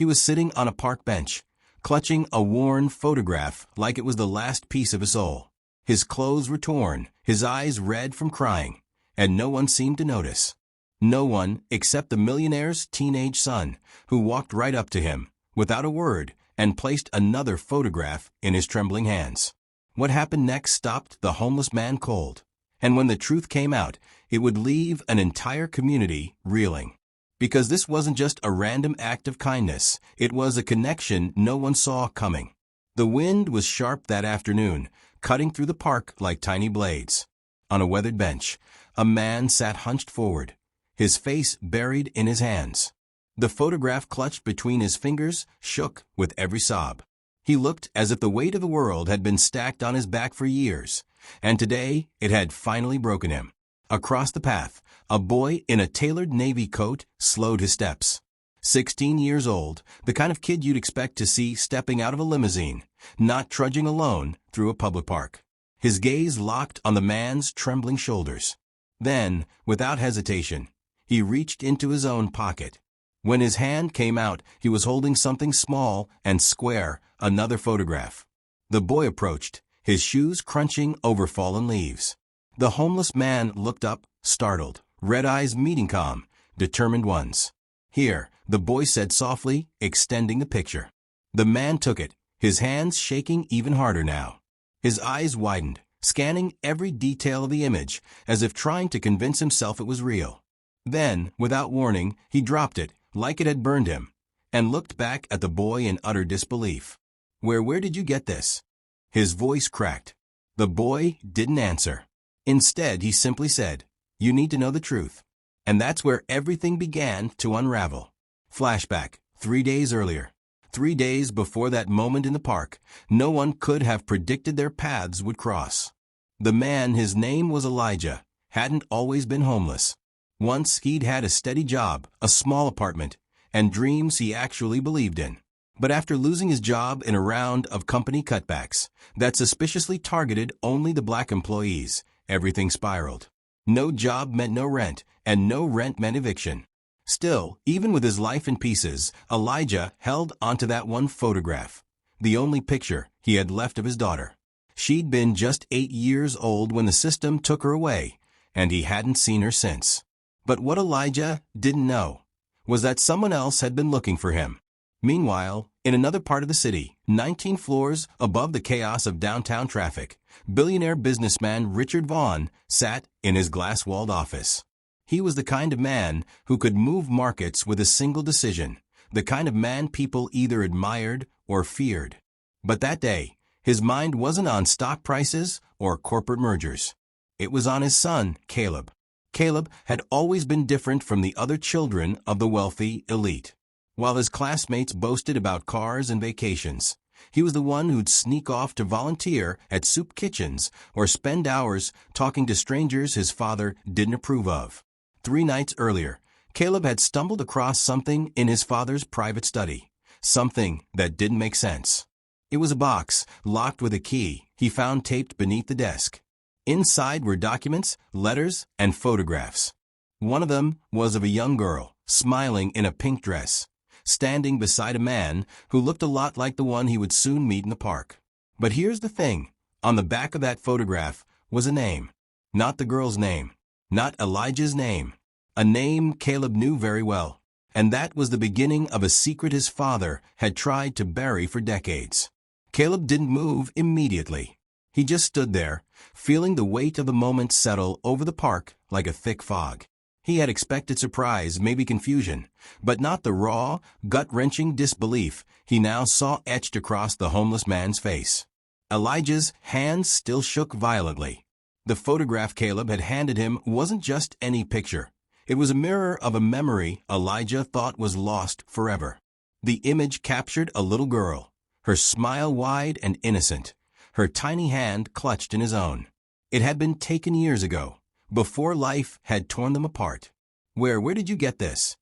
He was sitting on a park bench, clutching a worn photograph like it was the last piece of his soul. His clothes were torn, his eyes red from crying, and no one seemed to notice. No one except the millionaire's teenage son, who walked right up to him, without a word, and placed another photograph in his trembling hands. What happened next stopped the homeless man cold, and when the truth came out, it would leave an entire community reeling. Because this wasn't just a random act of kindness, it was a connection no one saw coming. The wind was sharp that afternoon, cutting through the park like tiny blades. On a weathered bench, a man sat hunched forward, his face buried in his hands. The photograph clutched between his fingers shook with every sob. He looked as if the weight of the world had been stacked on his back for years, and today it had finally broken him. Across the path, a boy in a tailored navy coat slowed his steps. 16 years old, the kind of kid you'd expect to see stepping out of a limousine, not trudging alone through a public park. His gaze locked on the man's trembling shoulders. Then, without hesitation, he reached into his own pocket. When his hand came out, he was holding something small and square, another photograph. The boy approached, his shoes crunching over fallen leaves. The homeless man looked up, startled, red eyes meeting calm, determined ones. "Here," the boy said softly, extending the picture. The man took it, his hands shaking even harder now. His eyes widened, scanning every detail of the image, as if trying to convince himself it was real. Then, without warning, he dropped it, like it had burned him, and looked back at the boy in utter disbelief. Where did you get this?" His voice cracked. The boy didn't answer. Instead, he simply said, "You need to know the truth." And that's where everything began to unravel. Flashback, 3 days earlier. 3 days before that moment in the park, no one could have predicted their paths would cross. The man, his name was Elijah, hadn't always been homeless. Once he'd had a steady job, a small apartment, and dreams he actually believed in. But after losing his job in a round of company cutbacks that suspiciously targeted only the black employees, everything spiraled. No job meant no rent, and no rent meant eviction. Still, even with his life in pieces, Elijah held onto that one photograph, the only picture he had left of his daughter. She'd been just 8 years old when the system took her away, and he hadn't seen her since. But what Elijah didn't know was that someone else had been looking for him. Meanwhile, in another part of the city, 19 floors above the chaos of downtown traffic, billionaire businessman Richard Vaughn sat in his glass-walled office. He was the kind of man who could move markets with a single decision, the kind of man people either admired or feared. But that day, his mind wasn't on stock prices or corporate mergers. It was on his son, Caleb. Caleb had always been different from the other children of the wealthy elite. While his classmates boasted about cars and vacations, he was the one who'd sneak off to volunteer at soup kitchens or spend hours talking to strangers his father didn't approve of. 3 nights earlier, Caleb had stumbled across something in his father's private study, something that didn't make sense. It was a box, locked with a key, he found taped beneath the desk. Inside were documents, letters, and photographs. One of them was of a young girl, smiling in a pink dress, standing beside a man who looked a lot like the one he would soon meet in the park. But here's the thing. On the back of that photograph was a name. Not the girl's name. Not Elijah's name. A name Caleb knew very well. And that was the beginning of a secret his father had tried to bury for decades. Caleb didn't move immediately. He just stood there, feeling the weight of the moment settle over the park like a thick fog. He had expected surprise, maybe confusion, but not the raw, gut-wrenching disbelief he now saw etched across the homeless man's face. Elijah's hands still shook violently. The photograph Caleb had handed him wasn't just any picture. It was a mirror of a memory Elijah thought was lost forever. The image captured a little girl, her smile wide and innocent, her tiny hand clutched in his own. It had been taken years ago, before life had torn them apart. Where did you get this?"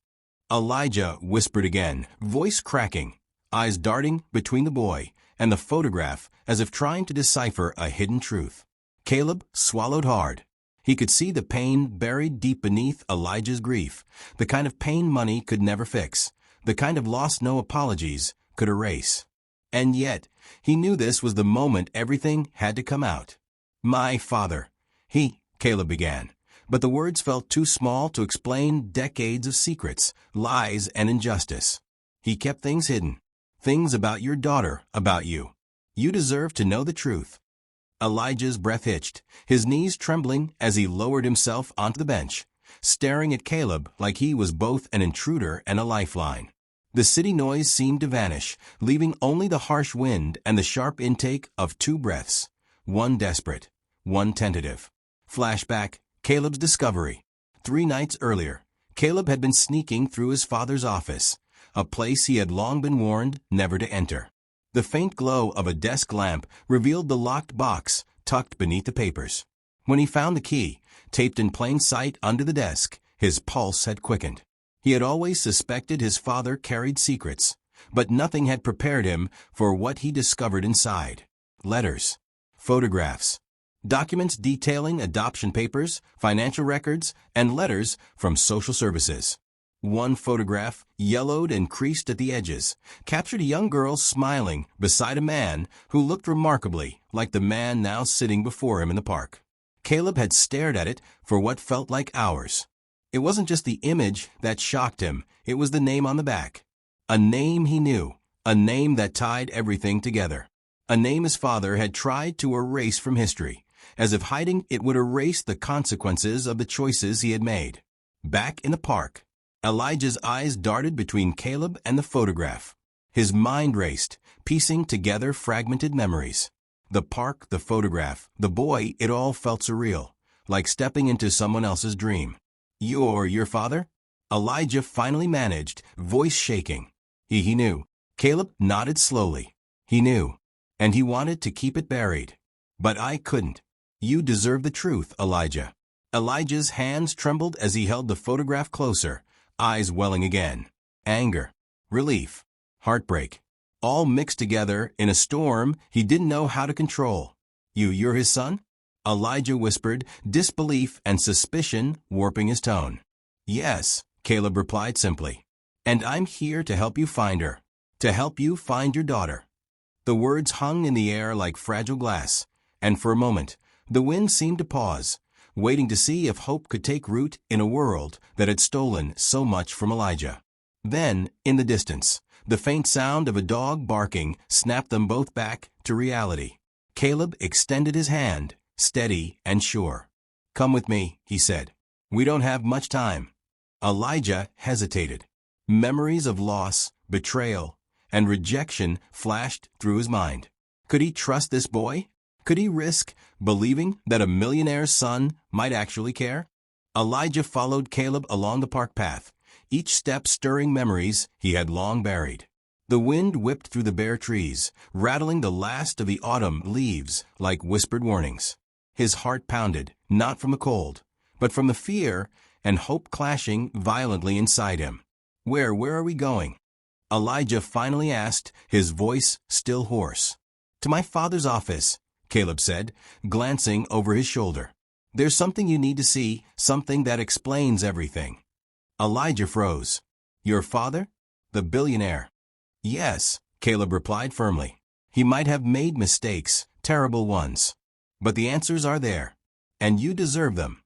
Elijah whispered again, voice cracking, eyes darting between the boy and the photograph as if trying to decipher a hidden truth. Caleb swallowed hard. He could see the pain buried deep beneath Elijah's grief, the kind of pain money could never fix, the kind of loss no apologies could erase. And yet, he knew this was the moment everything had to come out. "My father," Caleb began, but the words felt too small to explain decades of secrets, lies, and injustice. "He kept things hidden. Things about your daughter, about you. You deserve to know the truth." Elijah's breath hitched, his knees trembling as he lowered himself onto the bench, staring at Caleb like he was both an intruder and a lifeline. The city noise seemed to vanish, leaving only the harsh wind and the sharp intake of two breaths, one desperate, one tentative. Flashback, Caleb's discovery. 3 nights earlier, Caleb had been sneaking through his father's office, a place he had long been warned never to enter. The faint glow of a desk lamp revealed the locked box tucked beneath the papers. When he found the key, taped in plain sight under the desk, his pulse had quickened. He had always suspected his father carried secrets, but nothing had prepared him for what he discovered inside. Letters, photographs, documents detailing adoption papers, financial records, and letters from social services. One photograph, yellowed and creased at the edges, captured a young girl smiling beside a man who looked remarkably like the man now sitting before him in the park. Caleb had stared at it for what felt like hours. It wasn't just the image that shocked him, it was the name on the back. A name he knew, a name that tied everything together. A name his father had tried to erase from history, as if hiding it would erase the consequences of the choices he had made. Back in the park, Elijah's eyes darted between Caleb and the photograph. His mind raced, piecing together fragmented memories. The park, the photograph, the boy, it all felt surreal, like stepping into someone else's dream. "You're your father?" Elijah finally managed, voice shaking. He knew. Caleb nodded slowly. He knew. And he wanted to keep it buried. "But I couldn't." "You deserve the truth, Elijah." Elijah's hands trembled as he held the photograph closer, eyes welling again. Anger, relief, heartbreak, all mixed together in a storm he didn't know how to control. You're his son?" Elijah whispered, disbelief and suspicion warping his tone. "Yes," Caleb replied simply. "And I'm here to help you find her. To help you find your daughter." The words hung in the air like fragile glass, and for a moment, the wind seemed to pause, waiting to see if hope could take root in a world that had stolen so much from Elijah. Then, in the distance, the faint sound of a dog barking snapped them both back to reality. Caleb extended his hand, steady and sure. "Come with me," he said. "We don't have much time." Elijah hesitated. Memories of loss, betrayal, and rejection flashed through his mind. Could he trust this boy? Could he risk believing that a millionaire's son might actually care? Elijah followed Caleb along the park path, each step stirring memories he had long buried. The wind whipped through the bare trees, rattling the last of the autumn leaves like whispered warnings. His heart pounded, not from the cold, but from the fear and hope clashing violently inside him. Where are we going?" Elijah finally asked, his voice still hoarse. "To my father's office," Caleb said, glancing over his shoulder. "There's something you need to see, something that explains everything." Elijah froze. "Your father? The billionaire?" "Yes," Caleb replied firmly. "He might have made mistakes, terrible ones. But the answers are there, and you deserve them."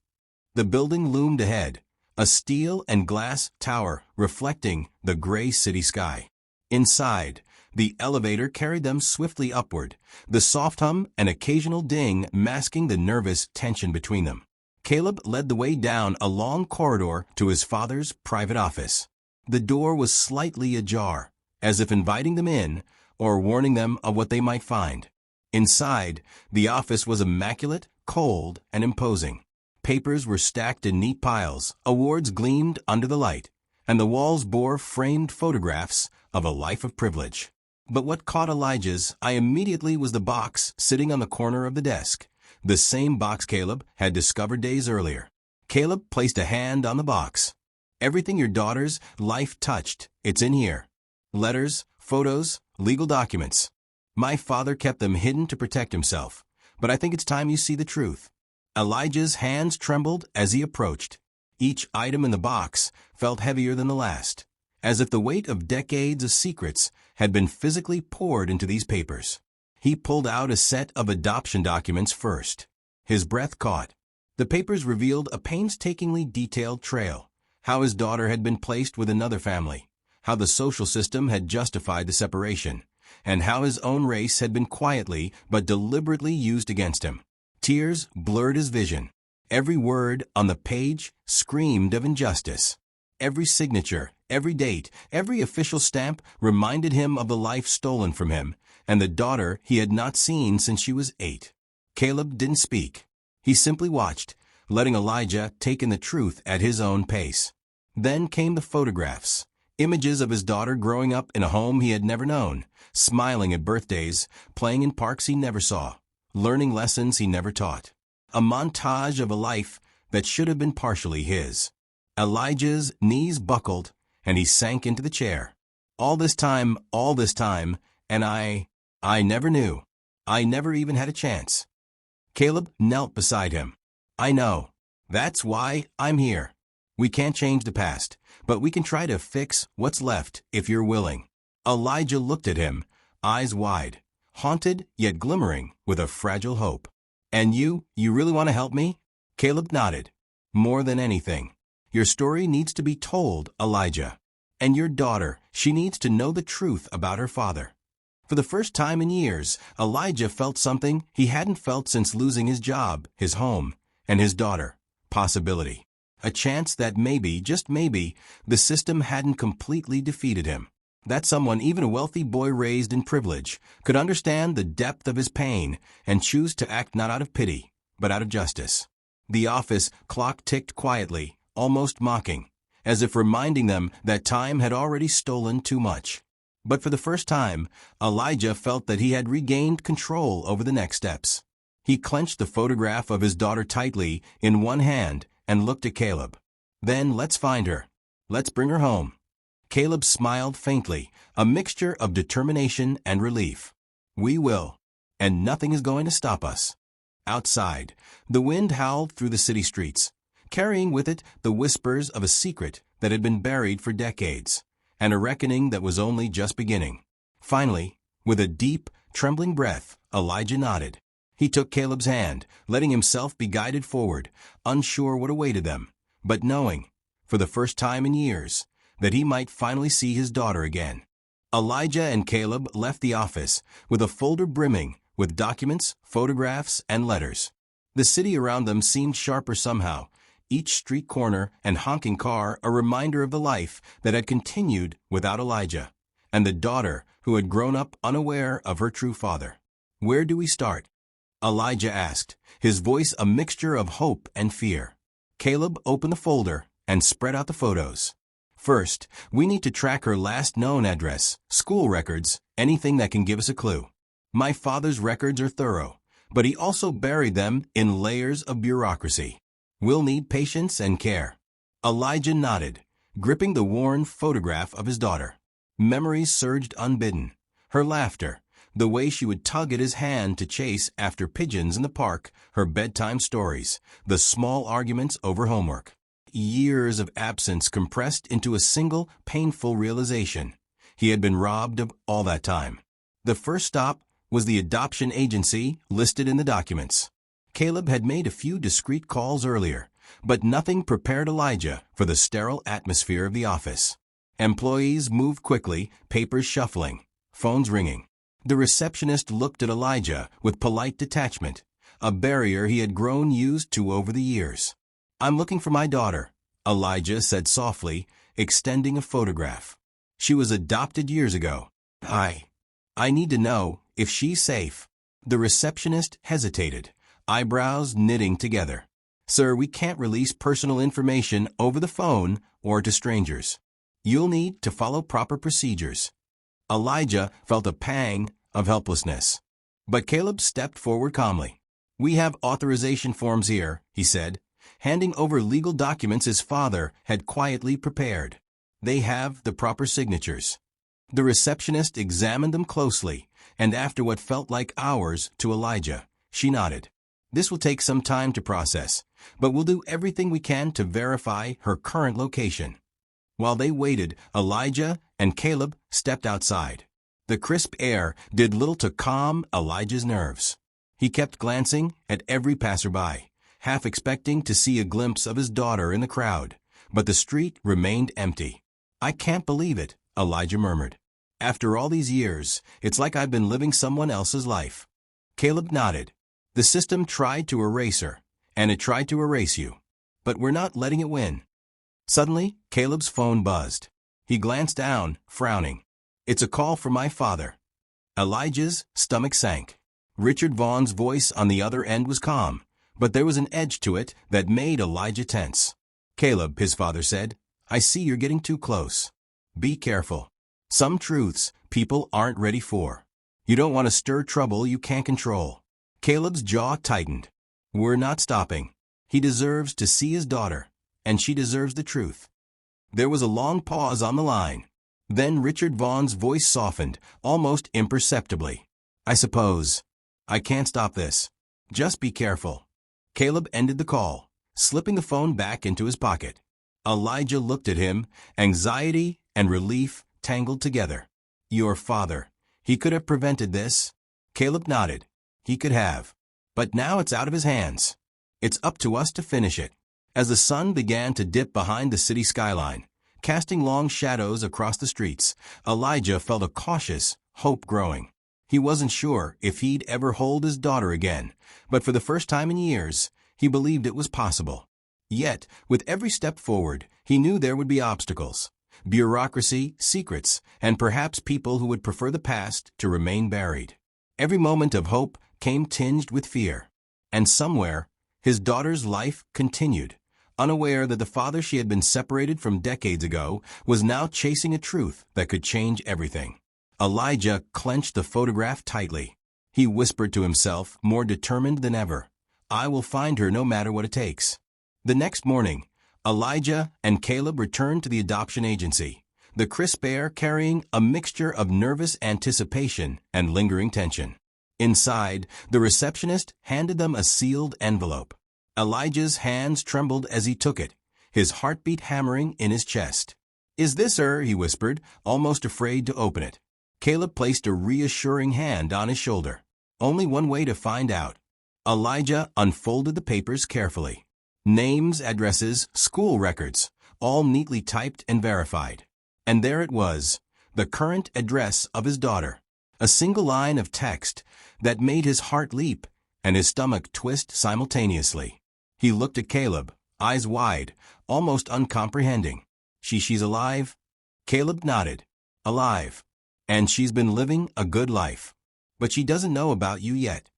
The building loomed ahead, a steel and glass tower reflecting the gray city sky. Inside, the elevator carried them swiftly upward, the soft hum and occasional ding masking the nervous tension between them. Caleb led the way down a long corridor to his father's private office. The door was slightly ajar, as if inviting them in or warning them of what they might find. Inside, the office was immaculate, cold, and imposing. Papers were stacked in neat piles, awards gleamed under the light, and the walls bore framed photographs of a life of privilege. But what caught Elijah's eye immediately was the box sitting on the corner of the desk, the same box Caleb had discovered days earlier. Caleb placed a hand on the box. "Everything your daughter's life touched, it's in here. Letters, photos, legal documents. My father kept them hidden to protect himself, but I think it's time you see the truth." Elijah's hands trembled as he approached. Each item in the box felt heavier than the last, as if the weight of decades of secrets had been physically poured into these papers. He pulled out a set of adoption documents first. His breath caught. The papers revealed a painstakingly detailed trail, how his daughter had been placed with another family, how the social system had justified the separation, and how his own race had been quietly but deliberately used against him. Tears blurred his vision. Every word on the page screamed of injustice. Every signature, every date, every official stamp reminded him of the life stolen from him and the daughter he had not seen since she was 8. Caleb didn't speak. He simply watched, letting Elijah take in the truth at his own pace. Then came the photographs, images of his daughter growing up in a home he had never known, smiling at birthdays, playing in parks he never saw, learning lessons he never taught. A montage of a life that should have been partially his. Elijah's knees buckled, and he sank into the chair. All this time, and I never knew. I never even had a chance. Caleb knelt beside him. I know. That's why I'm here. We can't change the past, but we can try to fix what's left if you're willing. Elijah looked at him, eyes wide, haunted yet glimmering with a fragile hope. And you really want to help me? Caleb nodded. More than anything. Your story needs to be told, Elijah. And your daughter, she needs to know the truth about her father. For the first time in years, Elijah felt something he hadn't felt since losing his job, his home, and his daughter. Possibility. A chance that maybe, just maybe, the system hadn't completely defeated him. That someone, even a wealthy boy raised in privilege, could understand the depth of his pain and choose to act not out of pity, but out of justice. The office clock ticked quietly, almost mocking, as if reminding them that time had already stolen too much. But for the first time, Elijah felt that he had regained control over the next steps. He clenched the photograph of his daughter tightly in one hand and looked at Caleb. Then let's find her. Let's bring her home. Caleb smiled faintly, a mixture of determination and relief. We will, and nothing is going to stop us. Outside, the wind howled through the city streets, carrying with it the whispers of a secret that had been buried for decades, and a reckoning that was only just beginning. Finally, with a deep, trembling breath, Elijah nodded. He took Caleb's hand, letting himself be guided forward, unsure what awaited them, but knowing, for the first time in years, that he might finally see his daughter again. Elijah and Caleb left the office with a folder brimming with documents, photographs, and letters. The city around them seemed sharper somehow, each street corner and honking car a reminder of the life that had continued without Elijah, and the daughter who had grown up unaware of her true father. Where do we start? Elijah asked, his voice a mixture of hope and fear. Caleb opened the folder and spread out the photos. First, we need to track her last known address, school records, anything that can give us a clue. My father's records are thorough, but he also buried them in layers of bureaucracy. We'll need patience and care. Elijah nodded, gripping the worn photograph of his daughter. Memories surged unbidden. Her laughter, the way she would tug at his hand to chase after pigeons in the park, her bedtime stories, the small arguments over homework. Years of absence compressed into a single, painful realization. He had been robbed of all that time. The first stop was the adoption agency listed in the documents. Caleb had made a few discreet calls earlier, but nothing prepared Elijah for the sterile atmosphere of the office. Employees moved quickly, papers shuffling, phones ringing. The receptionist looked at Elijah with polite detachment, a barrier he had grown used to over the years. I'm looking for my daughter, Elijah said softly, extending a photograph. She was adopted years ago. I need to know if she's safe. The receptionist hesitated, eyebrows knitting together. Sir, we can't release personal information over the phone or to strangers. You'll need to follow proper procedures. Elijah felt a pang of helplessness. But Caleb stepped forward calmly. We have authorization forms here, he said, handing over legal documents his father had quietly prepared. They have the proper signatures. The receptionist examined them closely, and after what felt like hours to Elijah, she nodded. This will take some time to process, but we'll do everything we can to verify her current location. While they waited, Elijah and Caleb stepped outside. The crisp air did little to calm Elijah's nerves. He kept glancing at every passerby, half expecting to see a glimpse of his daughter in the crowd, but the street remained empty. "I can't believe it," Elijah murmured. "After all these years, it's like I've been living someone else's life." Caleb nodded. "The system tried to erase her, and it tried to erase you. But we're not letting it win." Suddenly, Caleb's phone buzzed. He glanced down, frowning. "It's a call from my father." Elijah's stomach sank. Richard Vaughn's voice on the other end was calm, but there was an edge to it that made Elijah tense. "Caleb," his father said, "I see you're getting too close. Be careful. Some truths people aren't ready for. You don't want to stir trouble you can't control." Caleb's jaw tightened. "We're not stopping. He deserves to see his daughter, and she deserves the truth." There was a long pause on the line. Then Richard Vaughn's voice softened, almost imperceptibly. "I suppose. I can't stop this. Just be careful." Caleb ended the call, slipping the phone back into his pocket. Elijah looked at him, anxiety and relief tangled together. "Your father. He could have prevented this." Caleb nodded. "He could have. But now it's out of his hands. It's up to us to finish it." As the sun began to dip behind the city skyline, casting long shadows across the streets, Elijah felt a cautious hope growing. He wasn't sure if he'd ever hold his daughter again, but for the first time in years, he believed it was possible. Yet, with every step forward, he knew there would be obstacles. Bureaucracy, secrets, and perhaps people who would prefer the past to remain buried. Every moment of hope came tinged with fear. And somewhere, his daughter's life continued, unaware that the father she had been separated from decades ago was now chasing a truth that could change everything. Elijah clenched the photograph tightly. He whispered to himself, more determined than ever, "I will find her no matter what it takes." The next morning, Elijah and Caleb returned to the adoption agency, the crisp air carrying a mixture of nervous anticipation and lingering tension. Inside, the receptionist handed them a sealed envelope. Elijah's hands trembled as he took it, his heartbeat hammering in his chest. "Is this her?" he whispered, almost afraid to open it. Caleb placed a reassuring hand on his shoulder. "Only one way to find out." Elijah unfolded the papers carefully. Names, addresses, school records, all neatly typed and verified. And there it was, the current address of his daughter. A single line of text that made his heart leap and his stomach twist simultaneously. He looked at Caleb, eyes wide, almost uncomprehending. She's alive?" Caleb nodded. "Alive. And she's been living a good life. But she doesn't know about you yet."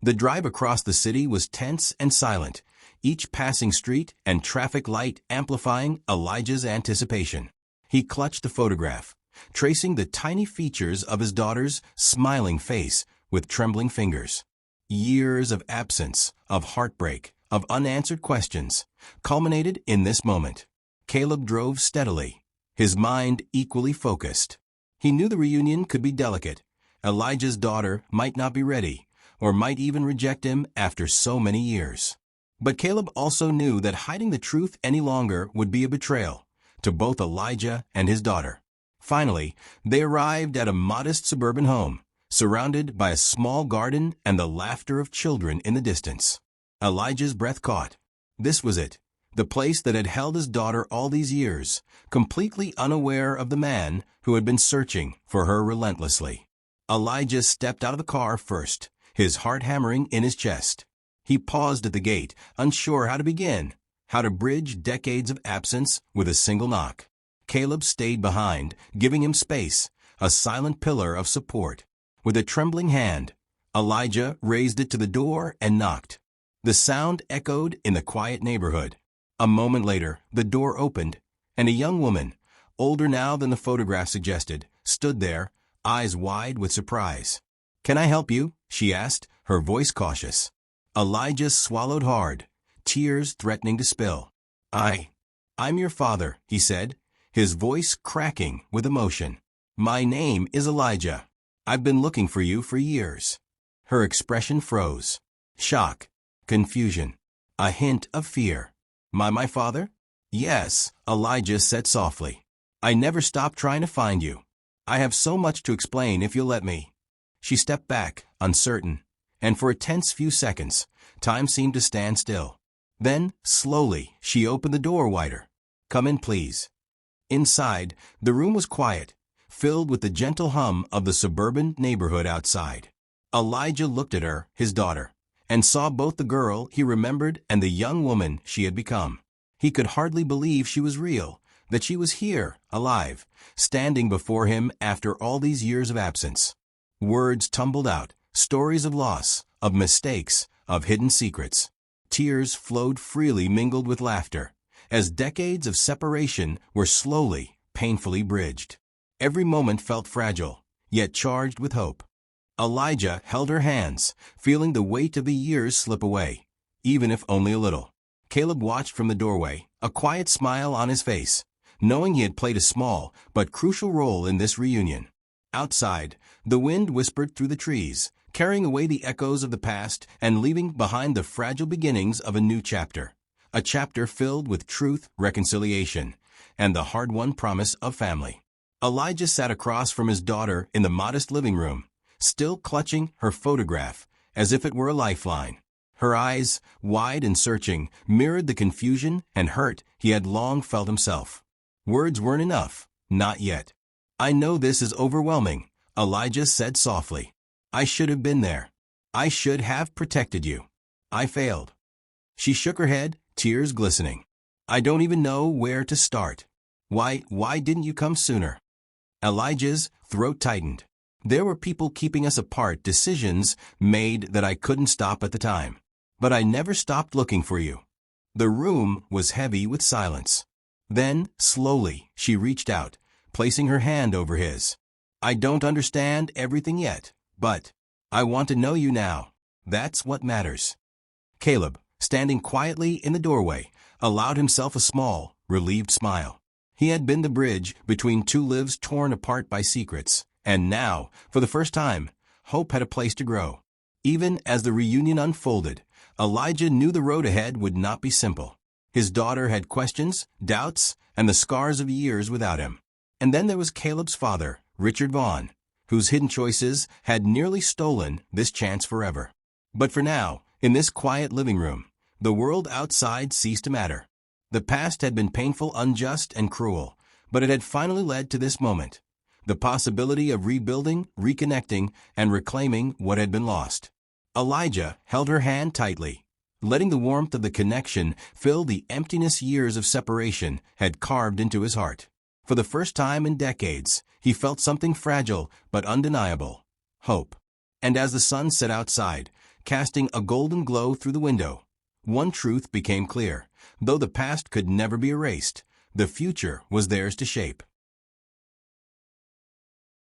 The drive across the city was tense and silent, each passing street and traffic light amplifying Elijah's anticipation. He clutched the photograph, tracing the tiny features of his daughter's smiling face with trembling fingers. Years of absence, of heartbreak, of unanswered questions, culminated in this moment. Caleb drove steadily, his mind equally focused. He knew the reunion could be delicate. Elijah's daughter might not be ready, or might even reject him after so many years. But Caleb also knew that hiding the truth any longer would be a betrayal to both Elijah and his daughter. Finally, they arrived at a modest suburban home, surrounded by a small garden and the laughter of children in the distance. Elijah's breath caught. This was it, the place that had held his daughter all these years, completely unaware of the man who had been searching for her relentlessly. Elijah stepped out of the car first, his heart hammering in his chest. He paused at the gate, unsure how to begin, how to bridge decades of absence with a single knock. Caleb stayed behind, giving him space, a silent pillar of support. With a trembling hand, Elijah raised it to the door and knocked. The sound echoed in the quiet neighborhood. A moment later, the door opened, and a young woman, older now than the photograph suggested, stood there, eyes wide with surprise. "Can I help you?" she asked, her voice cautious. Elijah swallowed hard, tears threatening to spill. I'm your father," he said, his voice cracking with emotion. "My name is Elijah. I've been looking for you for years." Her expression froze. Shock, confusion, a hint of fear. My father? Yes, Elijah said softly. I never stopped trying to find you. I have so much to explain if you'll let me. She stepped back, uncertain, and for a tense few seconds, time seemed to stand still. Then, slowly, she opened the door wider. Come in, please. Inside, the room was quiet, filled with the gentle hum of the suburban neighborhood outside. Elijah looked at her, his daughter, and saw both the girl he remembered and the young woman she had become. He could hardly believe she was real, that she was here, alive, standing before him after all these years of absence. Words tumbled out, stories of loss, of mistakes, of hidden secrets. Tears flowed freely mingled with laughter, as decades of separation were slowly, painfully bridged. Every moment felt fragile, yet charged with hope. Elijah held her hands, feeling the weight of the years slip away, even if only a little. Caleb watched from the doorway, a quiet smile on his face, knowing he had played a small but crucial role in this reunion. Outside, the wind whispered through the trees, carrying away the echoes of the past and leaving behind the fragile beginnings of a new chapter. A chapter filled with truth, reconciliation, and the hard-won promise of family. Elijah sat across from his daughter in the modest living room, still clutching her photograph as if it were a lifeline. Her eyes, wide and searching, mirrored the confusion and hurt he had long felt himself. Words weren't enough, not yet. I know this is overwhelming, Elijah said softly. I should have been there. I should have protected you. I failed. She shook her head, tears glistening. I don't even know where to start. Why didn't you come sooner? Elijah's throat tightened. There were people keeping us apart, decisions made that I couldn't stop at the time. But I never stopped looking for you. The room was heavy with silence. Then, slowly, she reached out, placing her hand over his. I don't understand everything yet, but I want to know you now. That's what matters. Caleb, standing quietly in the doorway, allowed himself a small, relieved smile. He had been the bridge between two lives torn apart by secrets, and now, for the first time, hope had a place to grow. Even as the reunion unfolded, Elijah knew the road ahead would not be simple. His daughter had questions, doubts, and the scars of years without him. And then there was Caleb's father, Richard Vaughn, whose hidden choices had nearly stolen this chance forever. But for now, in this quiet living room, the world outside ceased to matter. The past had been painful, unjust, and cruel, but it had finally led to this moment. The possibility of rebuilding, reconnecting, and reclaiming what had been lost. Elijah held her hand tightly, letting the warmth of the connection fill the emptiness years of separation had carved into his heart. For the first time in decades, he felt something fragile but undeniable: hope. And as the sun set outside, casting a golden glow through the window, one truth became clear. Though the past could never be erased, the future was theirs to shape.